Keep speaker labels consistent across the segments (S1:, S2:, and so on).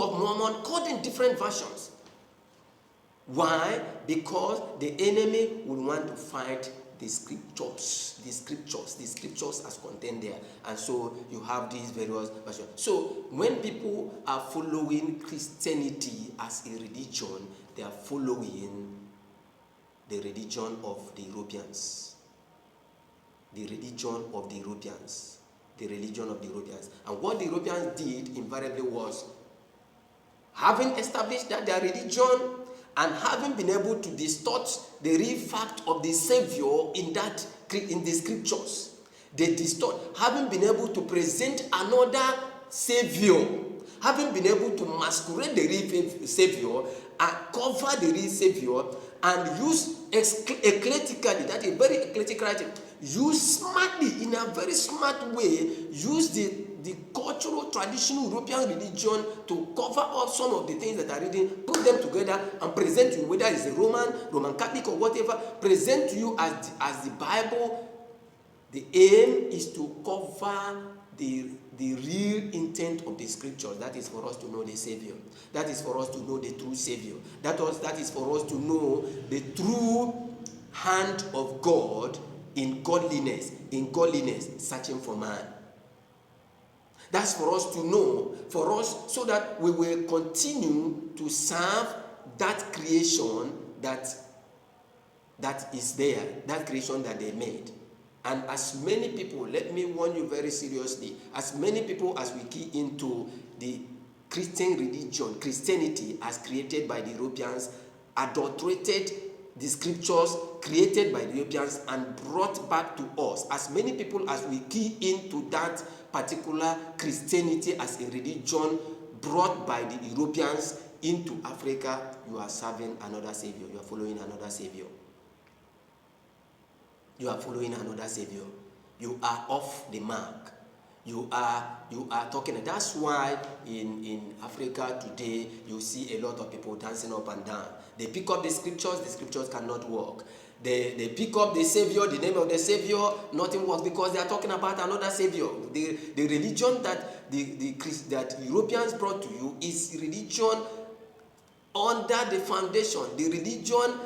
S1: of Mormon, quote in different versions. Why? Because the enemy will want to fight the scriptures as contained there. And so you have these various versions. So when people are following Christianity as a religion, they are following the religion of the Europeans. The religion of the Europeans. The religion of the Europeans. And what the Europeans did invariably was, having established that their religion and having been able to distort the real fact of the Savior in the scriptures, they distort, having been able to present another Savior, having been able to masquerade the real Savior and cover the real Savior, and use eclectically, that is very eclectic writing, use smartly, in a very smart way, use the cultural, traditional European religion to cover up some of the things that are reading, put them together and present to you, whether it's a Roman Catholic or whatever, present to you as the Bible. The aim is to cover the real intent of the scriptures. That is for us to know the Savior. That is for us to know the true Savior. That is for us to know the true hand of God in godliness, searching for man. That's for us to know, for us, so that we will continue to serve that creation that is there, that creation that they made. And as many people, let me warn you very seriously, as many people as we key into the Christian religion, Christianity as created by the Europeans, adulterated the scriptures created by the Europeans and brought back to us, as many people as we key into that particular Christianity as a religion brought by the Europeans into Africa, you are serving another Savior. You are following another Savior. You are following another Savior. You are off the mark. You are talking. That's why in Africa today you see a lot of people dancing up and down. They pick up the scriptures cannot work. They pick up the Savior, the name of the Savior, nothing works, because they are talking about another Savior. The religion that that Europeans brought to you is religion under the foundation, the religion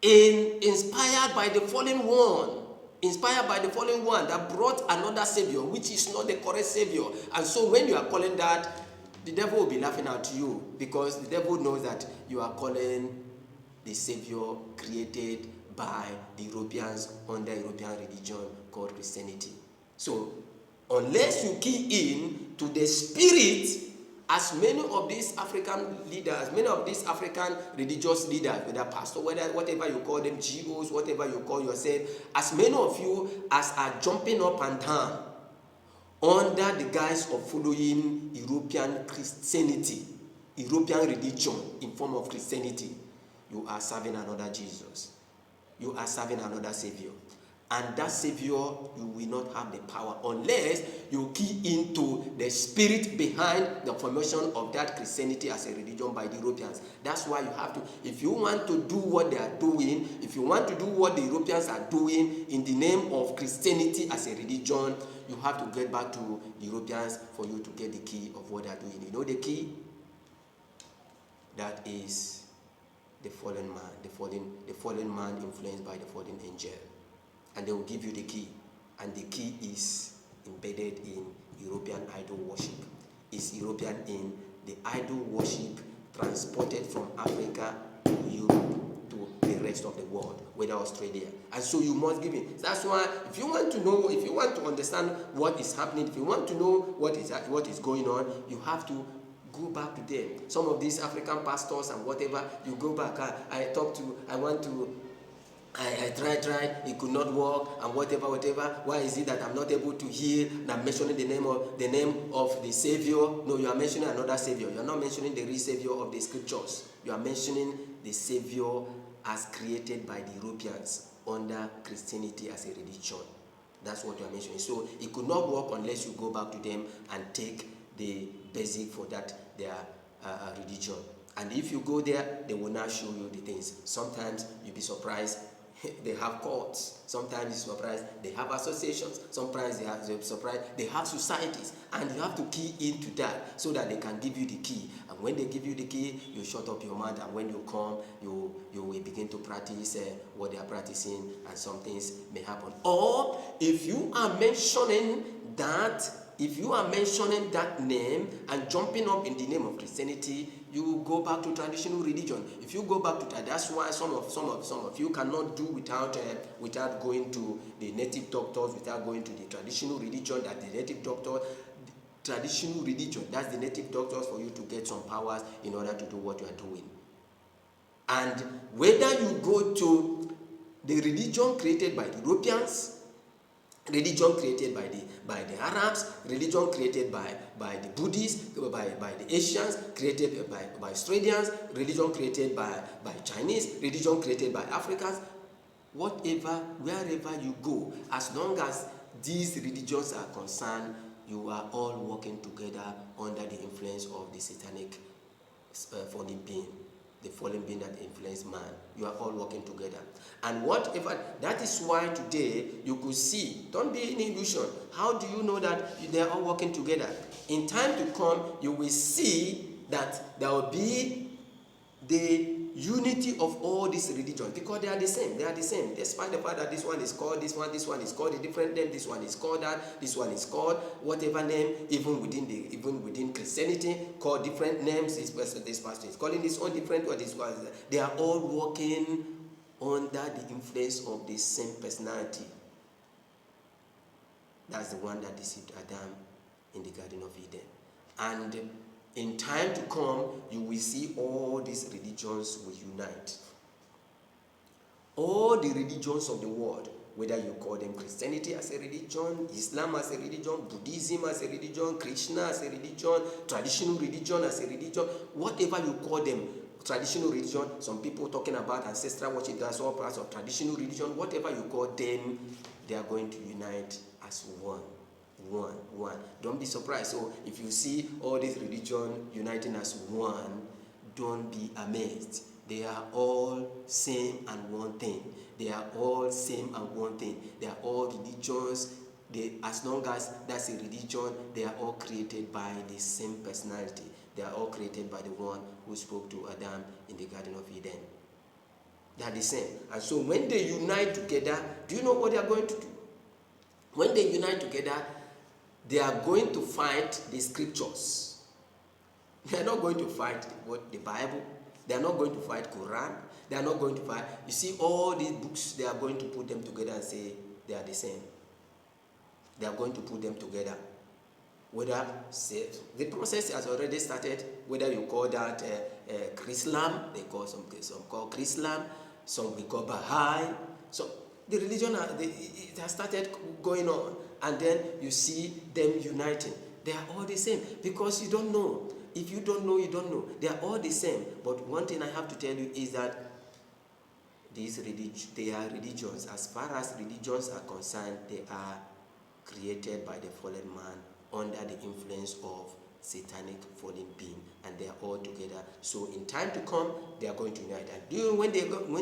S1: inspired by the fallen one that brought another Savior, which is not the correct Savior. And so when you are calling that, the devil will be laughing at you, because the devil knows that you are calling the Savior created by the Europeans under European religion called Christianity. So unless you key in to the spirit, as many of these African leaders, many of these African religious leaders, whether pastor, whatever you call them, GOs, whatever you call yourself, as many of you as are jumping up and down under the guise of following European Christianity, European religion in form of Christianity, you are serving another Jesus. You are serving another Savior. And that Savior, you will not have the power unless you key into the spirit behind the formation of that Christianity as a religion by the Europeans. That's why you have to, if you want to do what they are doing, if you want to do what the Europeans are doing in the name of Christianity as a religion, you have to get back to the Europeans for you to get the key of what they are doing. You know the key? That is the fallen man, the fallen man influenced by the fallen angel. And they will give you the key. And the key is embedded in European idol worship. It's European in the idol worship transported from Africa to Europe to the rest of the world, whether Australia. And so you must give it. That's why if you want to know, if you want to understand what is happening, if you want to know what is going on, you have to go back to them. Some of these African pastors and whatever, you go back. I tried, it could not work, and whatever. Why is it that I'm not able to heal? And I'm mentioning the name of the Savior. No, you are mentioning another Savior. You are not mentioning the real Savior of the scriptures. You are mentioning the Savior as created by the Europeans under Christianity as a religion. That's what you are mentioning. So it could not work unless you go back to them and take the basic for that their religion. And if you go there, they will now show you the things. Sometimes you'll be surprised. They have courts. Sometimes you're surprised they have associations. Sometimes they have societies, and you have to key into that so that they can give you the key. And when they give you the key, you shut up your mouth, and when you come, you will begin to practice what they are practicing, and some things may happen. Or if you are mentioning that name and jumping up in the name of Christianity, you go back to traditional religion. If you go back to that, that's why some of you cannot do without going to the native doctors, without going to the traditional religion. That the native doctor, traditional religion, that's the native doctors for you to get some powers in order to do what you are doing. And whether you go to the religion created by the Europeans, religion created by the Arabs, religion created by the Buddhists, by the Asians, created by Australians, religion created by Chinese, religion created by Africans, whatever, wherever you go, as long as these religions are concerned, you are all working together under the influence of the satanic fallen being, the fallen being that influenced man. You are all working together. And whatever, that is why today you could see, don't be in illusion. How do you know that they are all working together? In time to come, you will see that there will be the unity of all these religions, because they are the same. They are the same, despite the fact that this one is called this one is called a different name, this one is called that, this one is called whatever name, even within Christianity, called different names. This pastor is calling this one different, or this one. They are all working under the influence of the same personality. That's the one that deceived Adam in the Garden of Eden. And in time to come, you will see all these religions will unite. All the religions of the world, whether you call them Christianity as a religion, Islam as a religion, Buddhism as a religion, Krishna as a religion, traditional religion as a religion, whatever you call them, traditional religion, some people talking about ancestral worship, that's all parts of traditional religion, whatever you call them, they are going to unite as one. Don't be surprised. So if you see all these religions uniting as one, don't be amazed. They are all same and one thing. They are all same and one thing. They are all religions. As long as that's a religion, they are all created by the same personality. They are all created by the one who spoke to Adam in the Garden of Eden. They are the same. And so when they unite together, do you know what they are going to do? When they unite together, they are going to fight the scriptures. They are not going to fight the Bible. They are not going to fight Quran. They are not going to fight. You see, all these books, they are going to put them together and say they are the same. They are going to put them together. Whether the process has already started, whether you call that Chrislam, they call some call Chrislam, some we call Baha'i. So the religion, it has started going on, and then you see them uniting. They are all the same, because you don't know. If you don't know, you don't know. They are all the same. But one thing I have to tell you is that they are religions. As far as religions are concerned, they are created by the fallen man under the influence of satanic fallen being, and they are all together. So in time to come, they are going to unite. And when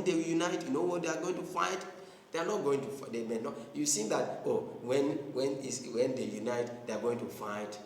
S1: they unite, you know what they are going to fight? They are not going to fight. They may not. You see that when they unite, they are going to fight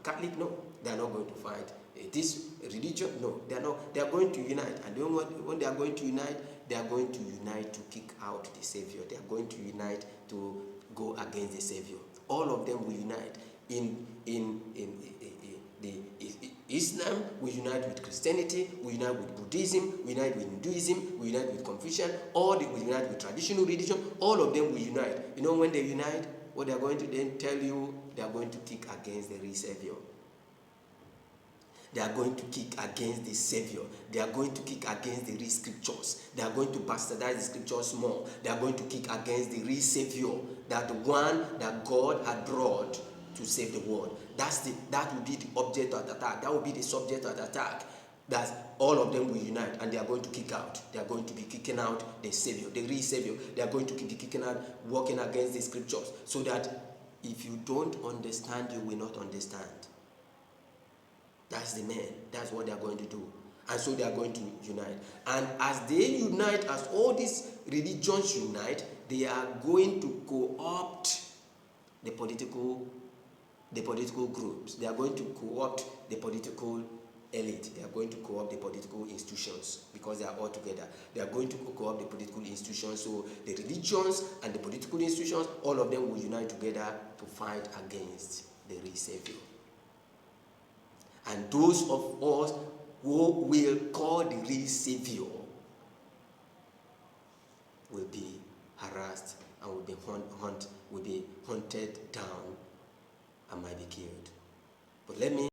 S1: Catholic. No, they are not going to fight this religion. No, they are not. They are going to unite, and when they are going to unite, they are going to unite to kick out the Savior. They are going to unite to go against the Savior. All of them will unite. In Islam, we unite with Christianity, we unite with Buddhism, we unite with Hinduism, we unite with Confucian, we unite with traditional religion. All of them will unite. You know, when they unite, what they are going to then tell you, they are going to kick against the real Savior. They are going to kick against the Savior. They are going to kick against the real scriptures. They are going to bastardize the scriptures more. They are going to kick against the real Savior, that the one that God had brought to save the world. That will be the object of the attack. That will be the subject of the attack. That all of them will unite, and they are going to kick out. They are going to be kicking out the Savior, the real Savior. They are going to be kicking out, working against the scriptures, so that if you don't understand, you will not understand. That's the man. That's what they are going to do. And so they are going to unite. And as they unite, as all these religions unite, they are going to co-opt the political groups. They are going to co-opt the political elite. They are going to co-opt the political institutions because they are all together. They are going to co-opt the political institutions. So the religions and the political institutions, all of them will unite together to fight against the real Savior. And those of us who will call the real Savior will be harassed and will be hunted down and might be killed. But let me